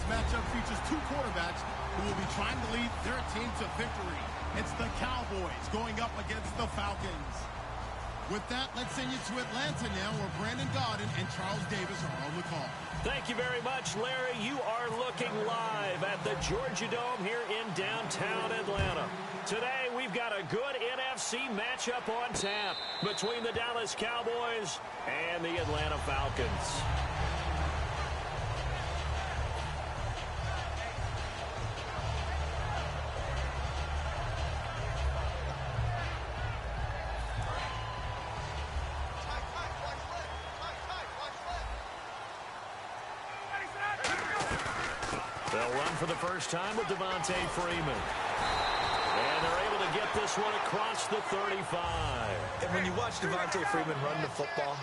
matchup features two quarterbacks who will be trying to lead their team to victory. It's the Cowboys going up against the Falcons. With that, let's send you to Atlanta now, where Brandon Gaudin and Charles Davis are on the call. Thank you very much, Larry. You are looking live at the Georgia Dome here in downtown Atlanta. Today, we've got a good NFC matchup on tap between the Dallas Cowboys and the Atlanta Falcons. They'll run for the first time with Devontae Freeman. And they're able to get this one across the 35. And when you watch Devontae Freeman run the football,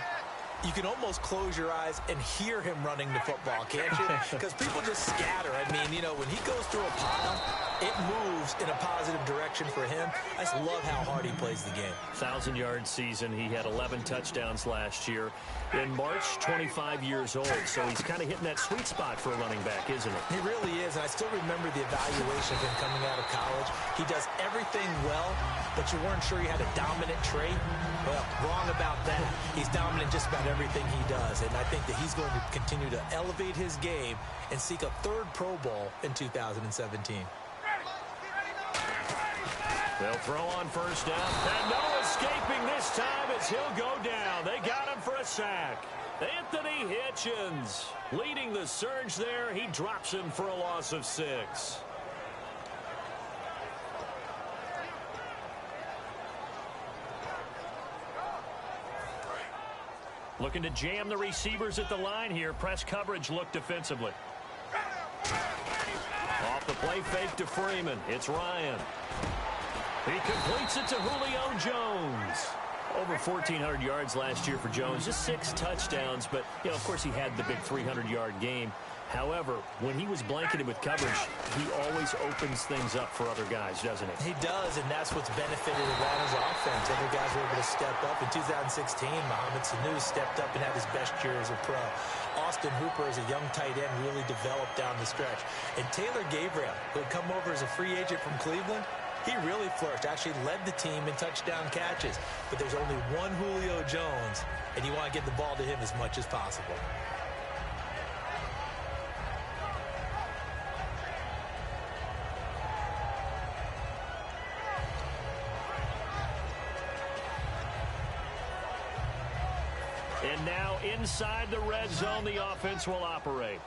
you can almost close your eyes and hear him running the football, can't you? Because people just scatter. I mean, you know, when he goes through a pile, it moves in a positive direction for him. I just love how hard he plays the game. 1,000-yard season. He had 11 touchdowns last year. In March, 25 years old. So he's kind of hitting that sweet spot for a running back, isn't it? He really is. And I still remember the evaluation of him coming out of college. He does everything well, but you weren't sure he had a dominant trait. Well, wrong about that. He's dominant just about everything he does. And I think that he's going to continue to elevate his game and seek a third Pro Bowl in 2017. They'll throw on first down. And no escaping this time as he'll go down. They got him for a sack. Anthony Hitchens leading the surge there. He drops him for a loss of 6. Looking to jam the receivers at the line here. Press coverage look defensively. Off the play fake to Freeman. It's Ryan. He completes it to Julio Jones. Over 1,400 yards last year for Jones. Just 6 touchdowns, but, you know, of course he had the big 300-yard game. However, when he was blanketed with coverage, he always opens things up for other guys, doesn't he? He does, and that's what's benefited Atlanta's offense. Other guys were able to step up. In 2016, Mohamed Sanu stepped up and had his best year as a pro. Austin Hooper, as a young tight end, really developed down the stretch. And Taylor Gabriel, who had come over as a free agent from Cleveland, he really flourished, actually led the team in touchdown catches. But there's only one Julio Jones, and you want to get the ball to him as much as possible. And now inside the red zone, the offense will operate.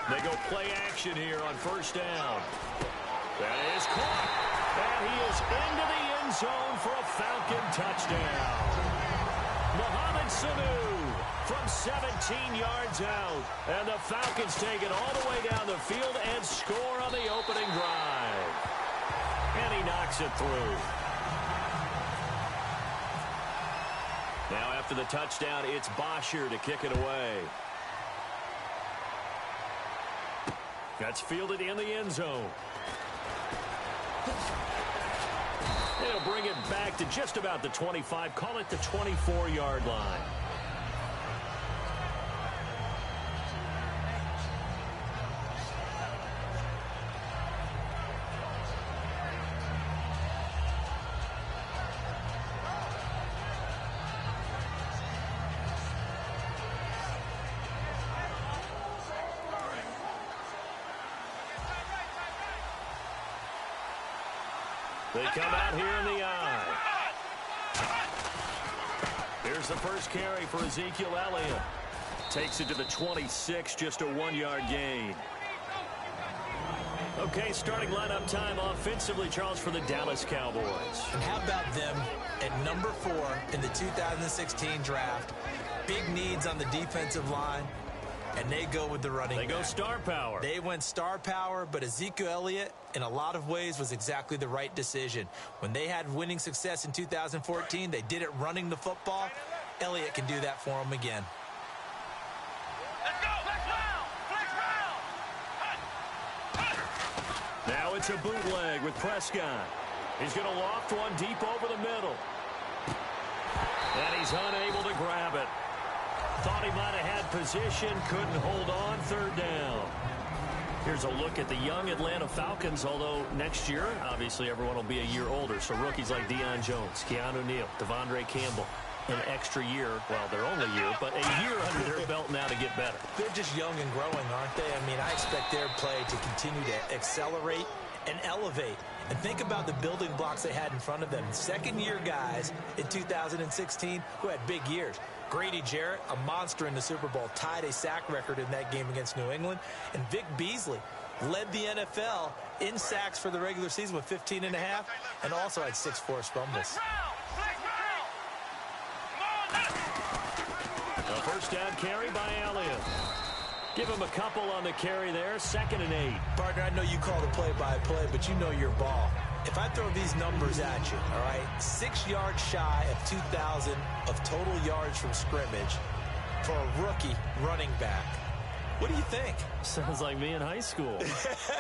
They go play action here on first down. That is caught. And he is into the end zone for a Falcon touchdown. Mohamed Sanu from 17 yards out. And the Falcons take it all the way down the field and score on the opening drive. And he knocks it through. Now after the touchdown, it's Bosher to kick it away. That's fielded in the end zone. It'll bring it back to just about the 25. Call it the 24-yard line. They come out here in the eye. Here's the first carry for Ezekiel Elliott. Takes it to the 26, just a 1-yard gain. Okay, starting lineup time offensively, Charles, for the Dallas Cowboys. And how about them at number 4 in the 2016 draft? Big needs on the defensive line. And they go with the running back. They go star power. They went star power, but Ezekiel Elliott, in a lot of ways, was exactly the right decision. When they had winning success in 2014, they did it running the football. Elliott can do that for them again. Let's go! Flex round! Now it's a bootleg with Prescott. He's going to loft one deep over the middle. And he's unable to grab it. Thought he might have had position, couldn't hold on, third down. Here's a look at the young Atlanta Falcons, although next year, obviously, everyone will be a year older. So rookies like Deion Jones, Keanu Neal, Devondre Campbell, an extra year, well, their only year, but a year under their belt now to get better. They're just young and growing, aren't they? I mean, I expect their play to continue to accelerate and elevate. And think about the building blocks they had in front of them. Second-year guys in 2016 who had big years. Grady Jarrett, a monster in the Super Bowl, tied a sack record in that game against New England. And Vic Beasley led the NFL in sacks for the regular season with 15.5 and also had 6 forced fumbles. A first down carry by Elliott. Give him a couple on the carry there, 2nd and 8. Partner, I know you call the play-by-play, but you know your ball. If I throw these numbers at you, all right, 6 yards shy of 2,000 of total yards from scrimmage for a rookie running back. What do you think? Sounds like me in high school.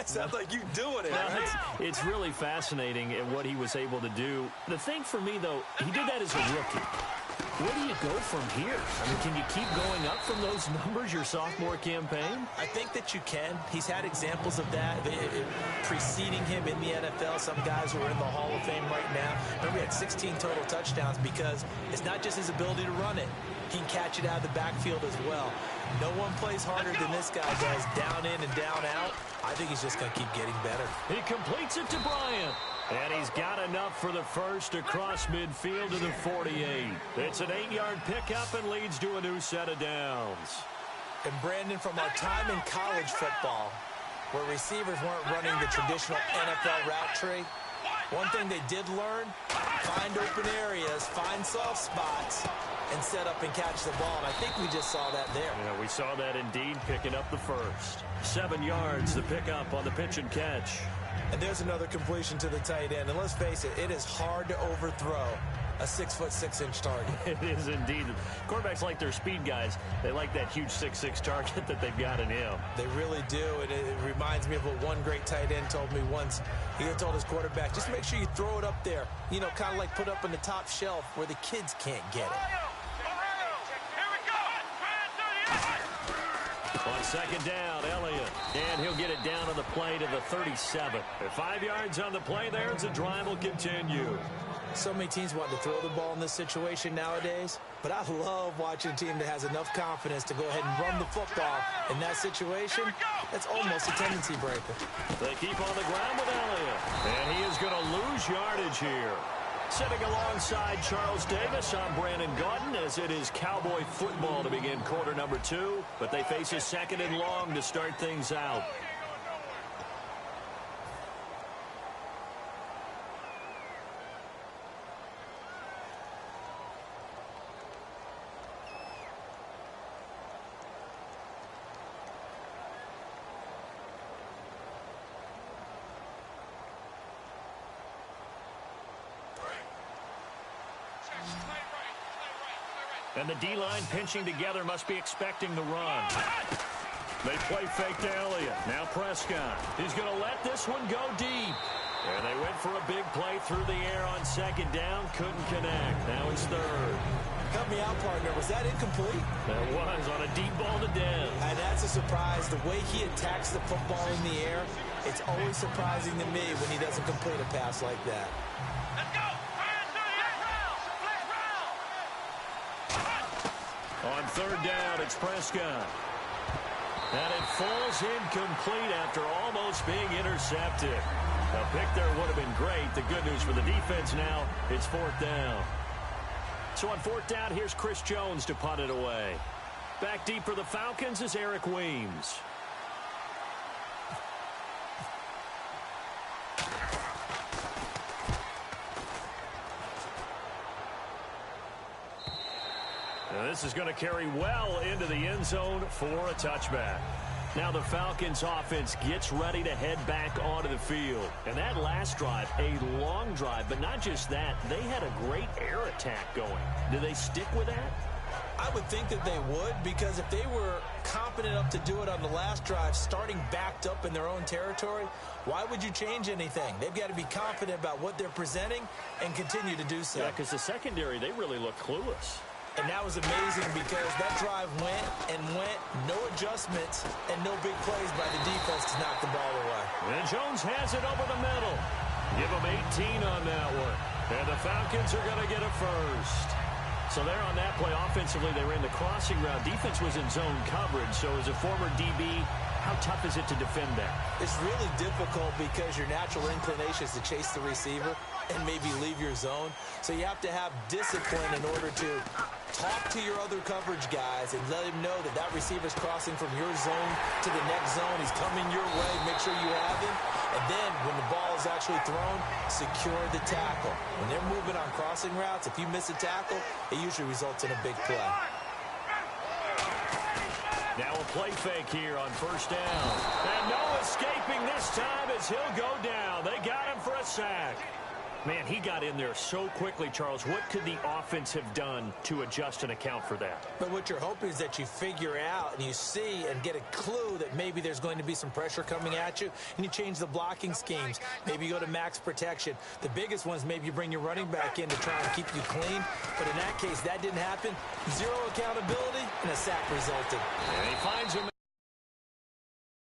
Sounds like you doing it. Well, it's really fascinating at what he was able to do. The thing for me, though, he did that as a rookie. Where do you go from here? I mean, can you keep going up from those numbers your sophomore campaign? I think that you can. He's had examples of that preceding him in the NFL. Some guys who are in the Hall of Fame right now. Remember, he had 16 total touchdowns because it's not just his ability to run it. He can catch it out of the backfield as well. No one plays harder than this guy does, down in and down out. I think he's just going to keep getting better. He completes it to Bryant. And he's got enough for the first across midfield to the 48. It's an 8-yard pickup and leads to a new set of downs. And Brandon, from our time in college football, where receivers weren't running the traditional NFL route tree, one thing they did learn, find open areas, find soft spots, and set up and catch the ball. And I think we just saw that there. Yeah, we saw that indeed, picking up the first. 7 yards, the pickup on the pitch and catch. And there's another completion to the tight end. And let's face it, it is hard to overthrow a 6'6" target. It is indeed. Quarterbacks like their speed guys. They like that huge 6'6" target that they've got in him. They really do. And it reminds me of what one great tight end told me once. He had told his quarterback, just make sure you throw it up there. You know, kind of like put up on the top shelf where the kids can't get it. On 2nd down, Elliott. And he'll get it down on the play to the 37. 5 yards on the play there as the drive will continue. So many teams want to throw the ball in this situation nowadays, but I love watching a team that has enough confidence to go ahead and run the football in that situation. That's almost a tendency breaker. They keep on the ground with Elliott, and he is going to lose yardage here. Sitting alongside Charles Davis, I'm Brandon Gaudin, as it is Cowboy football to begin quarter number 2, but they face a 2nd and long to start things out. And the D-line pinching together must be expecting the run. They play fake to Elliott. Now Prescott. He's going to let this one go deep. And they went for a big play through the air on 2nd down. Couldn't connect. Now it's 3rd. Help me out, partner. Was that incomplete? That was on a deep ball to Dez. And that's a surprise. The way he attacks the football in the air, it's always surprising to me when he doesn't complete a pass like that. Let's go. On 3rd down, it's Prescott. And it falls incomplete after almost being intercepted. A pick there would have been great. The good news for the defense now, it's 4th down. So on 4th down, here's Chris Jones to punt it away. Back deep for the Falcons is Eric Weems. Now this is going to carry well into the end zone for a touchback. Now the Falcons offense gets ready to head back onto the field. And that last drive, a long drive, but not just that, they had a great air attack going. Do they stick with that? I would think that they would, because if they were competent enough to do it on the last drive, starting backed up in their own territory, why would you change anything? They've got to be confident about what they're presenting and continue to do so. Yeah, because the secondary, they really look clueless. And that was amazing because that drive went, no adjustments, and no big plays by the defense to knock the ball away. And Jones has it over the middle. Give him 18 on that one. And the Falcons are going to get a first. So there on that play, offensively, they ran the crossing route. Defense was in zone coverage. So as a former DB, how tough is it to defend that? It's really difficult because your natural inclination is to chase the receiver and maybe leave your zone. So you have to have discipline in order to talk to your other coverage guys and let him know that that receiver's crossing from your zone to the next zone. He's coming your way. Make sure you have him. And then when the ball is actually thrown, secure the tackle. When they're moving on crossing routes, if you miss a tackle, it usually results in a big play. Now a play fake here on first down. And no escaping this time as he'll go down. They got him for a sack. Man, he got in there so quickly, Charles. What could the offense have done to adjust and account for that? But what you're hoping is that you figure out and you see and get a clue that maybe there's going to be some pressure coming at you, and you change the blocking schemes. Maybe you go to max protection. The biggest ones, maybe you bring your running back in to try and keep you clean. But in that case, that didn't happen. Zero accountability, and a sack resulted. And he finds him.